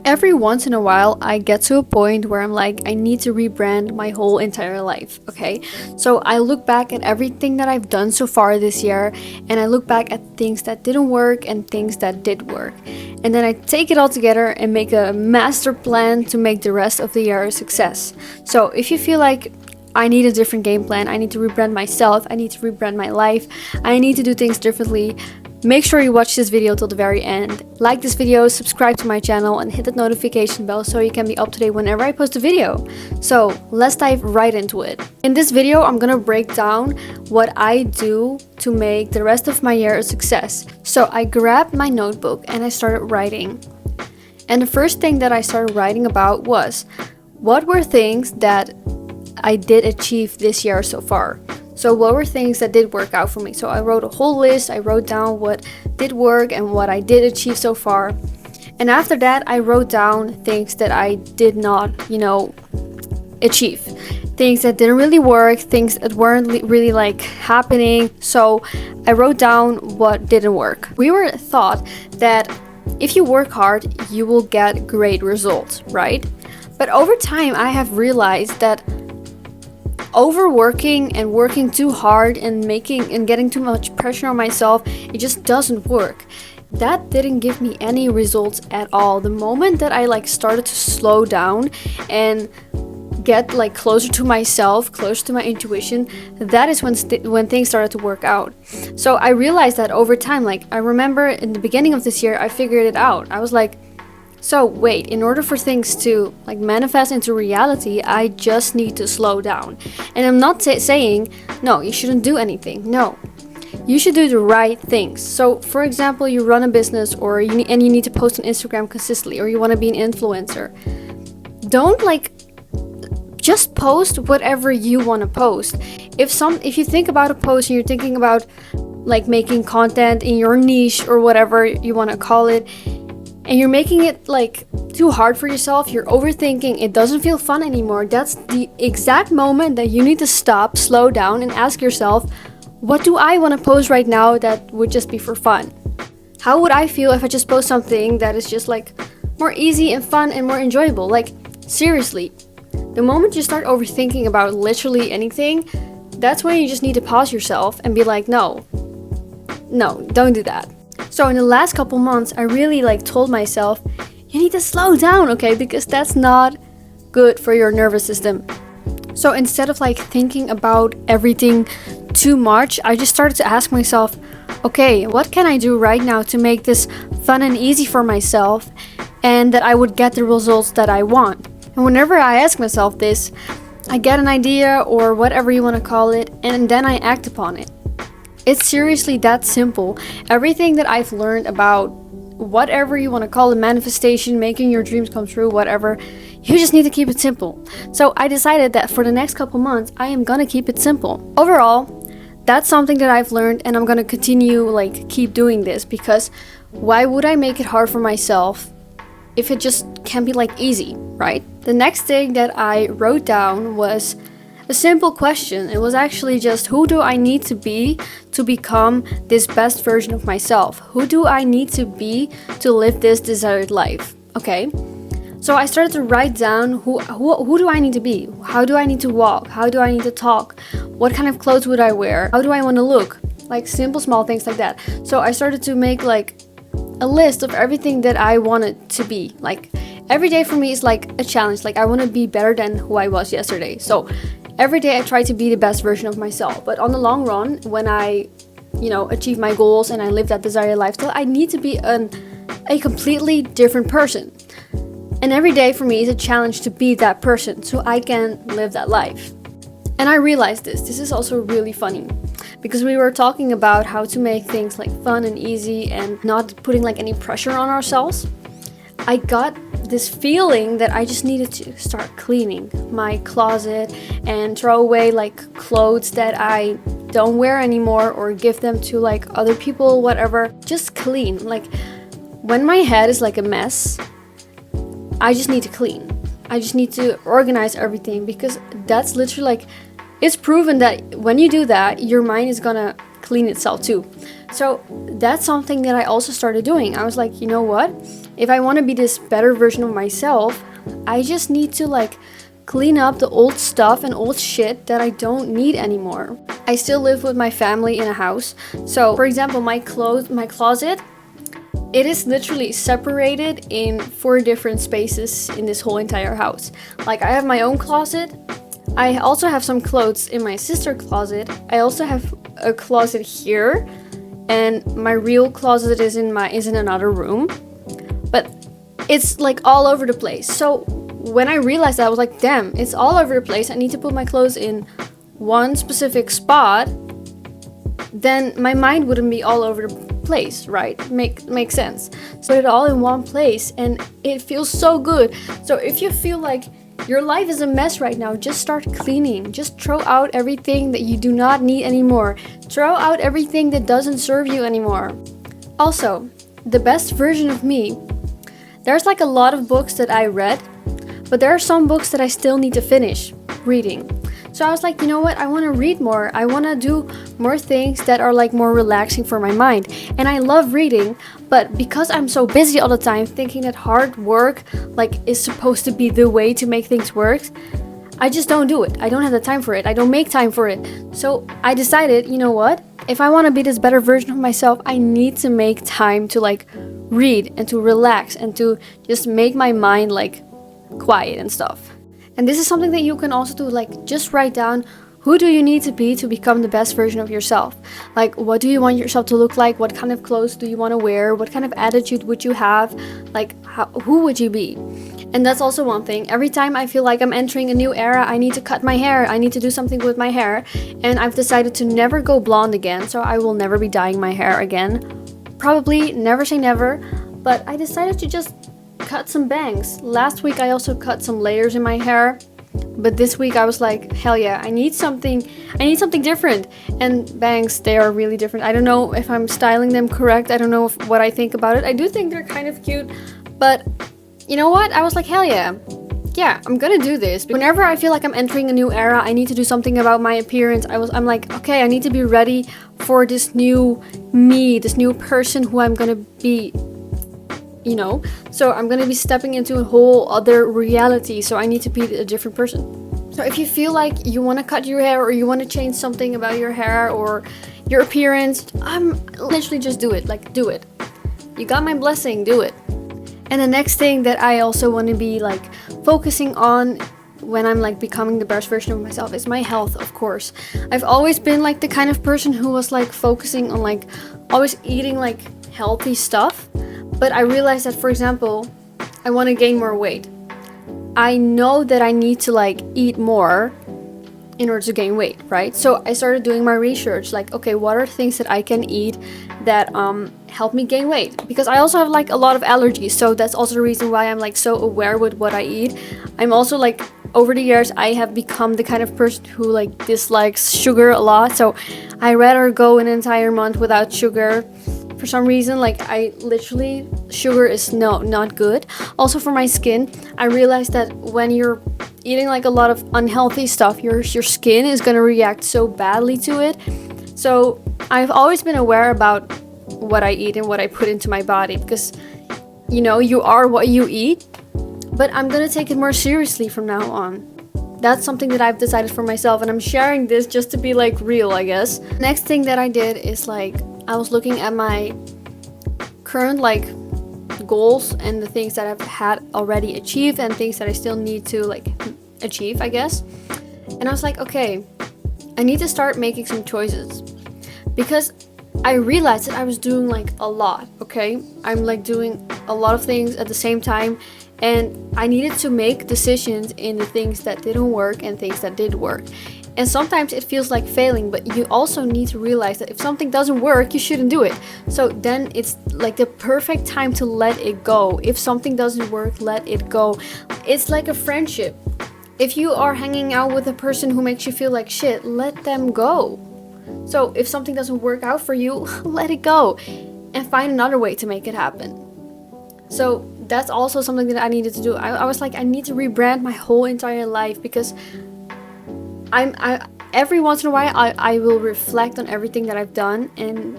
Every once in a while, I get to a point where I'm like, I need to rebrand my whole entire life, okay? So I look back at everything that I've done so far this year, and I look back at things that didn't work and things that did work. And then I take it all together and make a master plan to make the rest of the year a success. So if you feel like I need a different game plan, I need to rebrand myself, I need to rebrand my life, I need to do things differently, make sure you watch this video till the very end. Like this video, subscribe to my channel, and hit that notification bell so you can be up to date whenever I post a video. So let's dive right into it. In this video, I'm gonna break down what I do to make the rest of my year a success. So I grabbed my notebook and I started writing. And the first thing that I started writing about was, what were things that I did achieve this year so far? So what were things that did work out for me? So I wrote a whole list, I wrote down what did work and what I did achieve so far. And after that, I wrote down things that I did not, achieve. Things that didn't really work, things that weren't really happening. So I wrote down what didn't work. We were taught that if you work hard, you will get great results, right? But over time, I have realized that overworking and working too hard and getting too much pressure on myself, it just doesn't work. That didn't give me any results at all. The moment that I started to slow down and get closer to myself, closer to my intuition, that is when things started to work out. So I realized that over time. I remember in the beginning of this year, I figured it out. I was like, so wait, in order for things to manifest into reality, I just need to slow down. And I'm not saying, no, you shouldn't do anything. No, you should do the right things. So for example, you run a business or you need to post on Instagram consistently, or you want to be an influencer. Don't just post whatever you want to post. If you think about a post and you're thinking about making content in your niche or whatever you want to call it, and you're making it too hard for yourself, you're overthinking, it doesn't feel fun anymore, that's the exact moment that you need to stop, slow down, and ask yourself, what do I want to post right now that would just be for fun? How would I feel if I just post something that is just more easy and fun and more enjoyable? Seriously, the moment you start overthinking about literally anything, that's when you just need to pause yourself and be like, no, don't do that. So in the last couple months, I really told myself, you need to slow down, okay? Because that's not good for your nervous system. So instead of thinking about everything too much, I just started to ask myself, okay, what can I do right now to make this fun and easy for myself and that I would get the results that I want? And whenever I ask myself this, I get an idea or whatever you want to call it, and then I act upon it. It's seriously that simple. Everything that I've learned about whatever you want to call it, manifestation, making your dreams come true, whatever, you just need to keep it simple. So I decided that for the next couple months, I am gonna keep it simple. Overall, that's something that I've learned, and I'm gonna continue keep doing this, because why would I make it hard for myself if it just can be easy, right? The next thing that I wrote down was a simple question. It was actually just, who do I need to be to become this best version of myself? Who do I need to be to live this desired life? Okay, so I started to write down who do I need to be? How do I need to walk? How do I need to talk? What kind of clothes would I wear? How do I want to look? Simple small things like that. So I started to make a list of everything that I wanted to be. Every day for me is a challenge. I want to be better than who I was yesterday. So every day I try to be the best version of myself. But on the long run, when I, achieve my goals and I live that desired lifestyle, I need to be a completely different person. And every day for me is a challenge to be that person so I can live that life. And I realized this is also really funny, because we were talking about how to make things fun and easy and not putting any pressure on ourselves. I got this feeling that I just needed to start cleaning my closet and throw away clothes that I don't wear anymore, or give them to other people, whatever. Just clean. When my head is a mess, I just need to clean. I just need to organize everything, because that's literally it's proven that when you do that, your mind is gonna clean itself too. So that's something that I also started doing. I was like, you know what? if I want to be this better version of myself, I just need to like clean up the old stuff and old shit that I don't need anymore. I still live with my family in a house. So, for example, my closet, it is literally separated in 4 different spaces in this whole entire house. Like, I have my own closet. I also have some clothes in my sister's closet. I also have a closet here, and my real closet is in another room. But it's like all over the place. So when I realized that, I was like, damn, it's all over the place. I need to put my clothes in one specific spot. Then my mind wouldn't be all over the place, right? Makes sense. So put it all in one place, and it feels so good. So if you feel like your life is a mess right now, just start cleaning. Just throw out everything that you do not need anymore. Throw out everything that doesn't serve you anymore. Also, the best version of me. There's like a lot of books that I read, but there are some books that I still need to finish reading. So I was like, you know what? I want to read more. I want to do more things that are like more relaxing for my mind. And I love reading, but because I'm so busy all the time thinking that hard work like is supposed to be the way to make things work, I just don't do it. I don't have the time for it. I don't make time for it. So I decided, you know what? If I want to be this better version of myself, I need to make time to like read and to relax and to just make my mind like quiet and stuff. And this is something that you can also do, like just write down who do you need to be to become the best version of yourself. Like, what do you want yourself to look like? What kind of clothes do you want to wear? What kind of attitude would you have? Like, who would you be? And that's also one thing. Every time I feel like I'm entering a new era, I need to cut my hair. I need to do something with my hair. And I've decided to never go blonde again. So I will never be dyeing my hair again. Probably never say never. But I decided to just cut some bangs. Last week I also cut some layers in my hair. But this week I was like, hell yeah, I need something different. And bangs, they are really different. I don't know if I'm styling them correct. I don't know what I think about it. I do think they're kind of cute. But you know what? I was like, hell yeah. Yeah, I'm gonna do this. Whenever I feel like I'm entering a new era, I need to do something about my appearance. I'm like, okay, I need to be ready for this new me, this new person who I'm gonna be, you know? So I'm gonna be stepping into a whole other reality, so I need to be a different person. So if you feel like you wanna cut your hair or you wanna change something about your hair or your appearance, literally just do it. Like, do it. You got my blessing, do it. And the next thing that I also want to be like focusing on when I'm like becoming the best version of myself is my health, of course. I've always been like the kind of person who was like focusing on like always eating like healthy stuff. But I realized that, for example, I want to gain more weight. I know that I need to like eat more in order to gain weight, right? So I started doing my research, like, okay, what are things that I can eat that help me gain weight? Because I also have like a lot of allergies, so that's also the reason why I'm like so aware with what I eat. I'm also like, over the years, I have become the kind of person who like dislikes sugar a lot, so I rather go an entire month without sugar. For some reason, like sugar is not good. Also for my skin, I realized that when you're eating like a lot of unhealthy stuff, your skin is gonna react so badly to it. So I've always been aware about what I eat and what I put into my body, because you know, you are what you eat. But I'm gonna take it more seriously from now on. That's something that I've decided for myself, and I'm sharing this just to be like real, I guess. Next thing that I did is like, I was looking at my current like goals and the things that I've had already achieved and things that I still need to like achieve, I guess. And I was like, okay, I need to start making some choices, because I realized that I was doing like a lot, okay? I'm like doing a lot of things at the same time, and I needed to make decisions in the things that didn't work and things that did work. And sometimes it feels like failing, but you also need to realize that if something doesn't work, you shouldn't do it. So then it's like the perfect time to let it go. If something doesn't work, let it go. It's like a friendship. If you are hanging out with a person who makes you feel like shit, let them go. So if something doesn't work out for you, let it go and find another way to make it happen. So that's also something that I needed to do. I was like, I need to rebrand my whole entire life, because I every once in a while I will reflect on everything that I've done, and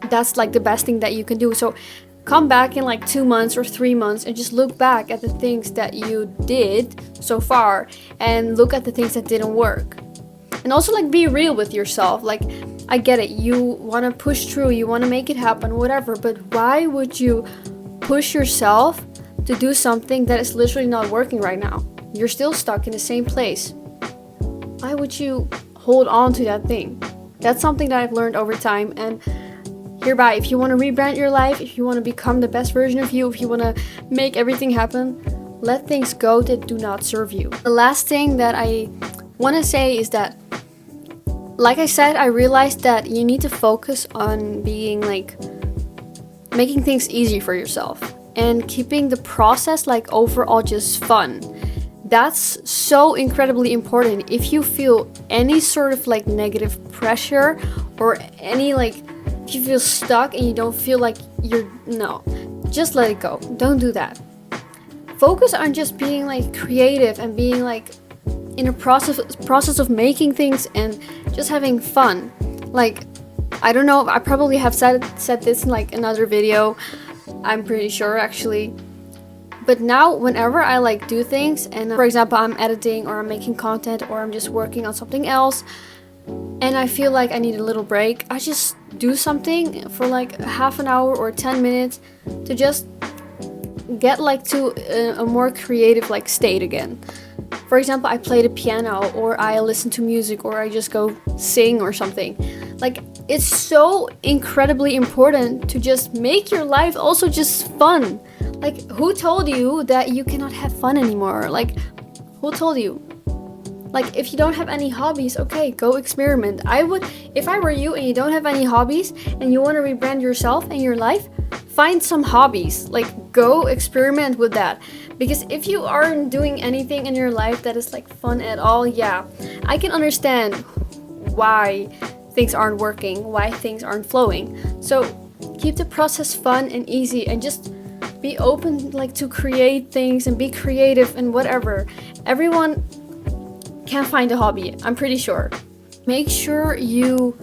that's like the best thing that you can do. So come back in like 2 months or 3 months and just look back at the things that you did so far and look at the things that didn't work. And also like be real with yourself. Like, I get it, you want to push through, you want to make it happen, whatever, but why would you push yourself to do something that is literally not working right now? You're still stuck in the same place. Why would you hold on to that thing? That's something that I've learned over time. And hereby, if you want to rebrand your life, if you want to become the best version of you, if you want to make everything happen, let things go that do not serve you. The last thing that I want to say is that, like I said, I realized that you need to focus on being like making things easy for yourself and keeping the process like overall just fun. That's so incredibly important. If you feel any sort of like negative pressure or any like, if you feel stuck and you don't feel like no, just let it go. Don't do that. Focus on just being like creative and being like in a process of making things and just having fun. Like, I don't know, I probably have said this in like another video. I'm pretty sure actually. But now whenever I like do things and for example I'm editing or I'm making content or I'm just working on something else and I feel like I need a little break, I just do something for like half an hour or 10 minutes to just get like to a more creative like state again. For example, I play the piano or I listen to music or I just go sing or something. Like, it's so incredibly important to just make your life also just fun. Like, who told you that you cannot have fun anymore? Like, who told you? Like, if you don't have any hobbies, okay, go experiment. I would, if I were you and you don't have any hobbies and you want to rebrand yourself and your life, find some hobbies. Like, go experiment with that. Because if you aren't doing anything in your life that is like fun at all, yeah, I can understand why things aren't working, why things aren't flowing. So keep the process fun and easy and just be open like to create things and be creative and whatever. Everyone can find a hobby, I'm pretty sure. Make sure you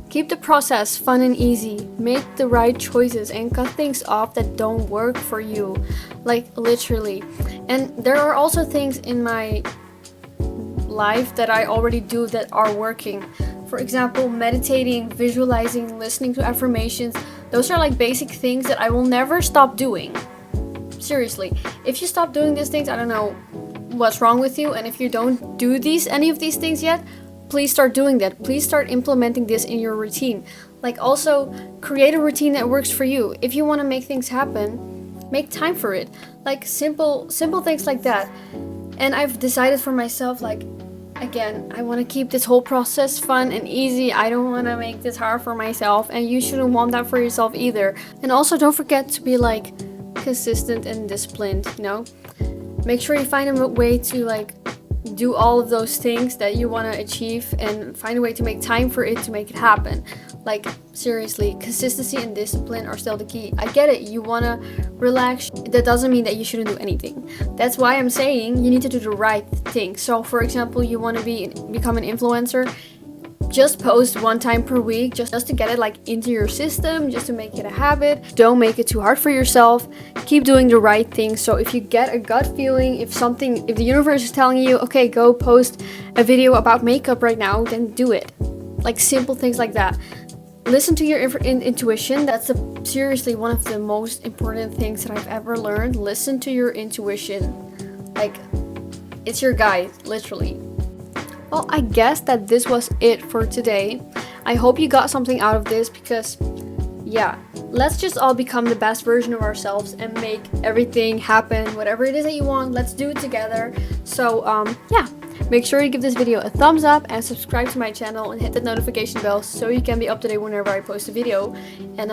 keep the process fun and easy. Make the right choices and cut things off that don't work for you. Like, literally. And there are also things in my life that I already do that are working. For example, meditating, visualizing, listening to affirmations. Those are like basic things that I will never stop doing. Seriously. If you stop doing these things, I don't know what's wrong with you. And if you don't do any of these things yet, please start doing that. Please start implementing this in your routine. Like, also create a routine that works for you. If you want to make things happen, make time for it. Like simple things like that. And I've decided for myself, like, again, I want to keep this whole process fun and easy. I don't want to make this hard for myself, and you shouldn't want that for yourself either. And also don't forget to be like consistent and disciplined, you know? Make sure you find a way to like do all of those things that you want to achieve and find a way to make time for it to make it happen. Like, seriously, consistency and discipline are still the key. I get it, you want to relax. That doesn't mean that you shouldn't do anything. That's why I'm saying you need to do the right thing. So, for example, you want to become an influencer, just post one time per week just to get it like into your system, just to make it a habit. Don't make it too hard for yourself. Keep doing the right thing. So if you get a gut feeling, if the universe is telling you, okay, go post a video about makeup right now, then do it. Like, simple things like that. Listen to your intuition. That's seriously one of the most important things that I've ever learned. Listen to your intuition. Like, it's your guide, literally. Well, I guess that this was it for today. I hope you got something out of this because, yeah, let's just all become the best version of ourselves and make everything happen. Whatever it is that you want, let's do it together. So, yeah, make sure you give this video a thumbs up and subscribe to my channel and hit that notification bell so you can be up to date whenever I post a video. And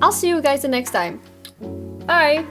I'll see you guys the next time. Bye!